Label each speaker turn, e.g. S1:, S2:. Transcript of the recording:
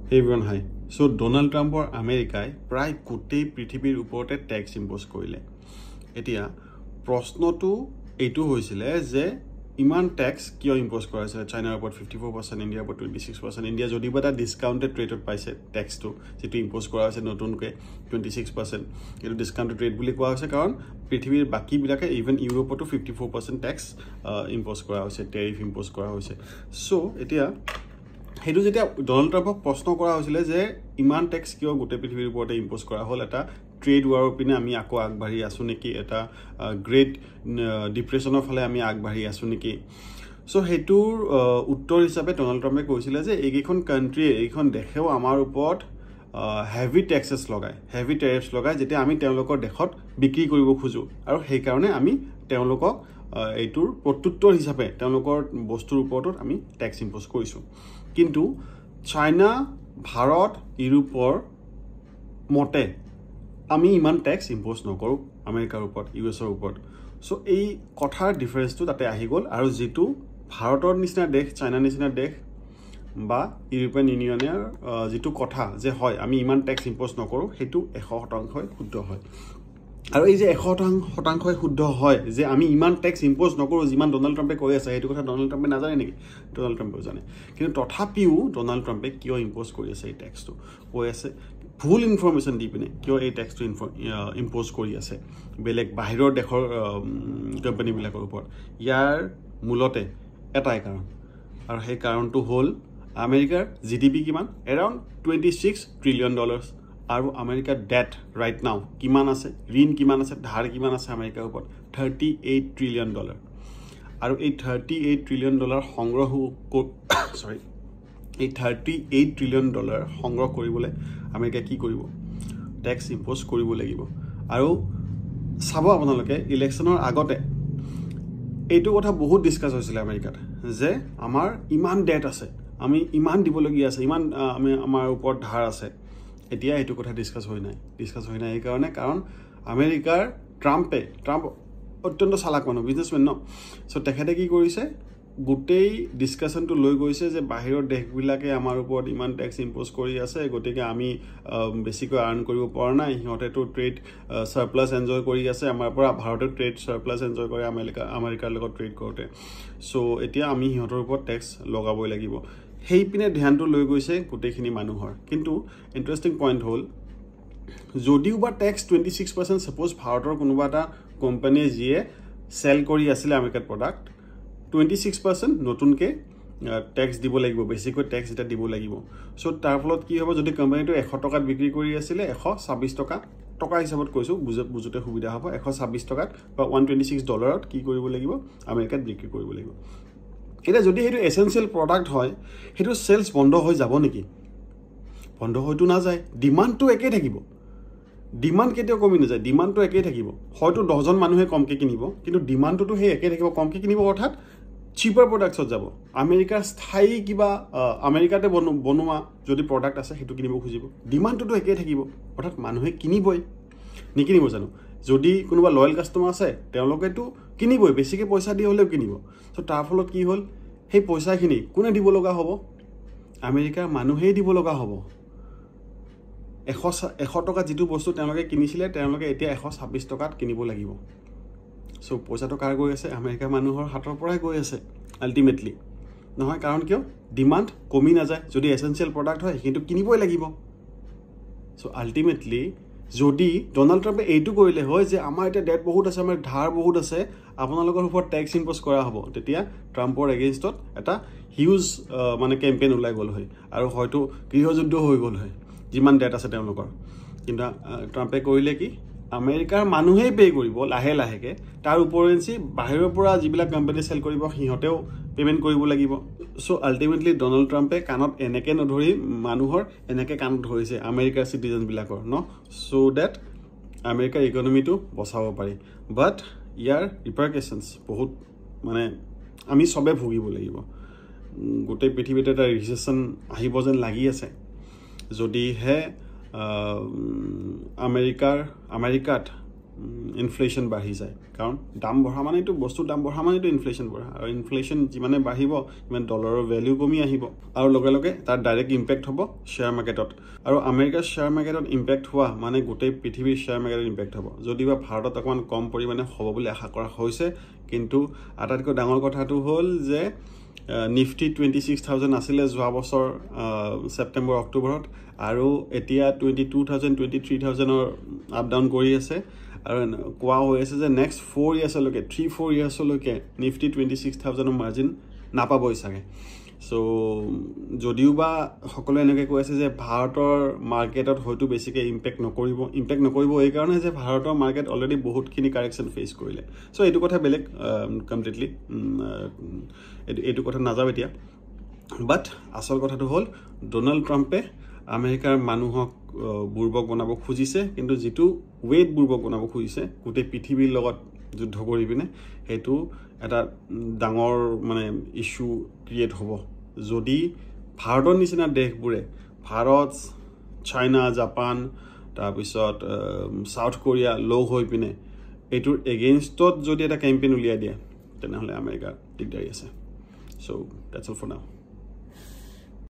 S1: Hey everyone, hi. So Donald Trump or America প্ৰায় গোটেই পৃথিৱীৰ ওপৰতে ট্যাক্স ইম্পোজ কৰিলে। এতিয়া প্ৰশ্নটো এইটো হৈছিলে যে ইমান ট্যাক্স কিয় ইম্পোজ কৰা হৈছে চাইনাৰ ওপৰত 54%, ইণ্ডিয়াৰ ওপৰত 26%, ইণ্ডিয়া যদিও এটা ডিসকাউন্টেড ৰেটত পাইছে ট্যাক্সটো যেটো ইম্পোজ কৰা হৈছে নতুনকৈ 26%, এইটো ডিসকাউন্টেড ৰেট বুলি কোৱা হৈছে কাৰণ পৃথিৱীৰ বাকি বিলাকে ইভেন ইউৰোপতো 54% ট্যাক্স ইম্পোজ কৰা হৈছে, টেৰিফ ইম্পোজ কৰা হৈছে। সো এতিয়া হেতু যেতিয়া ডোনাল্ড ট্ৰাম্পক প্ৰশ্ন কৰা হৈছিল যে ইমান ট্যাক্স কিয় গোটেই পৃথিৱীৰ ওপৰতে ইম্পোজ কৰা হ'ল, এটা ট্ৰেড ওয়াৰৰ পিনে আমি আকৌ আগবাঢ়ি আছো নেকি, এটা গ্ৰেট ডিপ্ৰেছনৰ ফালে আমি আগবাঢ়ি আছো নেকি। সো হেতুৰ উত্তৰ হিচাপে ডোনাল্ড ট্ৰাম্পে কৈছিল যে এইখন কান্ট্ৰি এইখন দেশেও আমাৰ ওপৰত হেভি ট্যাক্সেস লগায়, হেভি টেৰিফছ লগায় যেতিয়া আমি তেওঁলোকৰ দেশত বিক্ৰী কৰিব খোজো, আৰু সেই কাৰণে আমি তেওঁলোকক এইটোৰ প্ৰত্যুত্তৰ হিচাপে তেওঁলোকৰ বস্তুৰ ওপৰত আমি ট্যাক্স ইম্পোজ কৰিছো। কিন্তু চাইনা, ভাৰত, ইউৰোপৰ মতে আমি ইমান ট্যাক্স ইম্পোজ নকৰো আমেৰিকাৰ ওপৰত, ইউএছৰ ওপৰত। সো এই কথাৰ ডিফাৰেন্সটো তাতে আহি গ'ল, আৰু যেটো ভাৰতৰ নিচিনা দেশ, চাইনাৰ নিচিনা দেশ বা ইউৰোপিয়ান ইউনিয়নৰ যেটো কথা যে হয় আমি ইমান ট্যাক্স ইম্পোজ নকৰো, হেতু 100% শুদ্ধ হয়। আৰু এই যে 100% শুদ্ধ হয় যে আমি ইমান ট্যাক্স ইম্পোজ নকৰো যিমান ডোনাল্ড ট্ৰাম্পে কৈ আছে, এইটো কথা ডোনাল্ড ট্ৰাম্পে নাজানে নেকি? ডোনাল্ড ট্ৰাম্পেও জানে, কিন্তু তথাপিও ডোনাল্ড ট্ৰাম্পে কিয় ইম্পোজ কৰি আছে এই ট্যাক্সটো, কৈ আছে ভুল ইনফৰমেশ্যন দি পিনে কিয় এই ট্যাক্সটো ইম্পোজ কৰি আছে বেলেগ বাহিৰৰ দেশৰ কোম্পানীবিলাকৰ ওপৰত। ইয়াৰ মূলতে এটাই কাৰণ, আৰু সেই কাৰণটো হ'ল আমেৰিকাৰ জিডিপি কিমান, এৰাউণ্ড $26 ট্ৰিলিয়ন, আৰু আমেৰিকাৰ ডেট ৰাইট নাও কিমান আছে, ঋণ কিমান আছে, ধাৰ কিমান আছে আমেৰিকাৰ ওপৰত, $38 ট্ৰিলিয়ন। আৰু এই $38 ট্ৰিলিয়ন সংগ্ৰহ এই $38 ট্ৰিলিয়ন সংগ্ৰহ কৰিবলৈ আমেৰিকাই কি কৰিব, ট্যাক্স ইম্পোজ কৰিব লাগিব। আৰু চাব আপোনালোকে ইলেকশ্যনৰ আগতে এইটো কথা বহুত ডিসকাস হৈছিল আমেৰিকাত যে আমাৰ ইমান ডেট আছে, আমি ইমান দিবলগীয়া আছে, ইমান আমাৰ ওপৰত ধাৰ আছে। এতিয়া এইটো কথা ডিসকাস হৈ নাই এই কাৰণে, কাৰণ আমেৰিকাৰ ট্ৰাম্প অত্যন্ত চালাক মানুহ, বিজনেছমেন ন। সো তেখেতে কি কৰিছে, গোটেই ডিসকাশনটো লৈ গৈছে যে বাহিৰৰ দেশবিলাকে আমাৰ ওপৰত ইমান ট্যাক্স ইম্পোজ কৰি আছে, গতিকে আমি বেছিকৈ আৰ্ন কৰিব পৰা নাই, সিহঁতেতো ট্ৰেড সাৰপ্লাস এনজয় কৰি আছে আমাৰ পৰা, ভাৰতে ট্ৰেড সাৰপ্লাস এনজয় কৰে আমেৰিকাৰ লগত ট্ৰেড কৰোতে। সো এতিয়া আমি সিহঁতৰ ওপৰত ট্যাক্স লগাবই লাগিব, সেই পিনে ধ্যানটো লৈ গৈছে গোটেইখিনি মানুহৰ। কিন্তু ইন্টাৰেষ্টিং পইণ্ট হ'ল যদিও বা ট্যাক্স 26% সাপোজ ভাৰতৰ কোনোবা এটা কোম্পানীয়ে যিয়ে সেল কৰি আছিলে আমেৰিকাত প্ৰডাক্ট, 26% নতুনকৈ ট্যাক্স দিব লাগিব, বেছিকৈ ট্যাক্স এটা দিব লাগিব। সো তাৰ ফলত কি হ'ব, যদি কোম্পানীটো 100 টকাত বিক্ৰী কৰি আছিলে 126 টকা হিচাপত কৈছোঁ, বুজোতে সুবিধা হ'ব, 126 টকাত বা $126 কি কৰিব লাগিব, আমেৰিকাত বিক্ৰী কৰিব লাগিব। এটা যদি সেইটো এসেনশিয়াল প্ৰডাক্ট হয়, সেইটো সেলস বন্ধ হৈ যাব নেকি? বন্ধ হয়তো না যায়, ডিমান্ডটো একেই থাকিব, ডিমান্ড কেতিয়াও কমি নাযায়, ডিমান্ডটো একেই থাকিব। হয়তো 10জন মানুহে কমকৈ কিনিব, কিন্তু ডিমান্ডটো সেই একেই থাকিব, কমকৈ কিনিব, অৰ্থাৎ চিপাৰ প্ৰডাক্টছত যাব। আমেৰিকাৰ স্থায়ী কিবা আমেৰিকাতে বনোৱা যদি প্ৰডাক্ট আছে সেইটো কিনিব খুজিব, ডিমান্ডটো একেই থাকিব, অৰ্থাৎ মানুহে কিনিবই, নিকিনিব জানো? যদি কোনোবা লয়েল কাষ্টমাৰ আছে তেওঁলোকেতো কিনিবই, বেছিকৈ পইচা দি হ'লেও কিনিব। সো তাৰ ফলত কি হ'ল, সেই পইচাখিনি কোনে দিব লগা হ'ব, আমেৰিকাৰ মানুহেই দিব লগা হ'ব। 100 টকাত যিটো বস্তু তেওঁলোকে কিনিছিলে তেওঁলোকে এতিয়া 126 টকাত কিনিব লাগিব। সো পইচাটো কাৰ গৈ আছে, আমেৰিকাৰ মানুহৰ হাতৰ পৰাই গৈ আছে আল্টিমেটলি, নহয়? কাৰণ কিয়, ডিমান্ড কমি নাযায়, যদি এসেনশিয়াল প্ৰডাক্ট হয় কিন্তু কিনিবই লাগিব। সো আল্টিমেটলি যদি ডোনাল্ড ট্ৰাম্পে এইটো কৰিলে হয় যে আমাৰ এতিয়া ডেট বহুত আছে, আমাৰ ধাৰ বহুত আছে, আপোনালোকৰ ওপৰত ট্যাক্স ইম্পোজ কৰা হ'ব, তেতিয়া ট্ৰাম্পৰ এগেইনষ্টত এটা হিউজ মানে কেম্পেইন ওলাই গ'ল হয়, আৰু হয়তো গৃহযুদ্ধ হৈ গ'ল হয় যিমান ডেট আছে তেওঁলোকৰ। কিন্তু ট্ৰাম্পে কৰিলে কি, আমেৰিকাৰ মানুহেই পে' কৰিব লাহেকৈ, তাৰ উপৰিঞ্চি বাহিৰৰ পৰা যিবিলাক কোম্পানী সেল কৰিব সিহঁতেও পেমেণ্ট কৰিব লাগিব। সো আল্টিমেটলি ডোনাল্ড ট্ৰাম্পে কাণত এনেকৈ নধৰি মানুহৰ এনেকৈ কাণত ধৰিছে আমেৰিকাৰ চিটিজেনবিলাকৰ ন, সো ডেট আমেৰিকাৰ ইকনমিটো বচাব পাৰি। বাট ইয়াৰ ৰিপাৰকেশ্যনছ বহুত, মানে আমি চবে ভুগিব লাগিব। গোটেই পৃথিৱীতে এটা ৰিচেশ্যন আহিব যেন লাগি আছে, যদিহে আমেৰিকাত ইনফ্লেশ্যন বাঢ়ি যায় কাৰণ দাম বঢ়া মানেতো বস্তুৰ দাম বঢ়া মানেতো ইনফ্লেশ্যন বঢ়া আৰু ইনফ্লেশ্যন যিমানে বাঢ়িব সিমান ডলাৰৰ ভেলিউ কমি আহিব আৰু লগে লগে তাৰ ডাইৰেক্ট ইম্পেক্ট হ'ব শ্বেয়াৰ মাৰ্কেটত আৰু আমেৰিকাৰ শ্বেয়াৰ মাৰ্কেটত ইম্পেক্ট হোৱা মানে গোটেই পৃথিৱীৰ শ্বেয়াৰ মাৰ্কেটত ইম্পেক্ট হ'ব যদিবা ভাৰতত অকণমান কম পৰিমাণে হ'ব বুলি আশা কৰা হৈছে কিন্তু আটাইতকৈ ডাঙৰ কথাটো হ'ল যে নিফটি 26,000 আছিলে যোৱা বছৰ ছেপ্টেম্বৰ অক্টোবৰত আৰু এতিয়া 22,000 23,000ৰ আপ ডাউন কৰি আছে আৰু কোৱা হৈ আছে যে নেক্সট 4 ইয়াৰ্ছলৈকে 3-4 ইয়াৰ্ছলৈকে নিফটি 26,000ৰ মাৰ্জিন নাপাবই চাগে সো যদিও বা সকলোৱে এনেকৈ কৈ আছে যে ভাৰতৰ মাৰ্কেটত হয়তো বেছিকৈ ইম্পেক্ট নকৰিব এই কাৰণে যে ভাৰতৰ মাৰ্কেট অলৰেডি বহুতখিনি কাৰেকশ্যন ফেচ কৰিলে সো এইটো কথা বেলেগ কমপ্লিটলি এইটো কথা নাযাওঁ এতিয়া বাট আচল কথাটো হ'ল ডোনাল্ড ট্ৰাম্পে আমেৰিকাৰ মানুহক বুৰ্বক বনাব খুজিছে কিন্তু যিটো ৱেট বুৰ্বক বনাব খুজিছে গোটেই পৃথিৱীৰ লগত যুদ্ধ কৰি পিনে সেইটো এটা ডাঙৰ মানে ইস্যু ক্ৰিয়েট হ'ব যদি ভাৰতৰ নিচিনা দেশবোৰে ভাৰত চাইনা জাপান তাৰপিছত সাউথ কোৰিয়া লগ হৈ পিনে এইটোৰ এগেইনষ্টত যদি এটা কেম্পেইন উলিয়াই দিয়ে তেনেহ'লে আমেৰিকাৰ দিগদাৰী আছে সো দ্যাটছ অল ফৰ নাও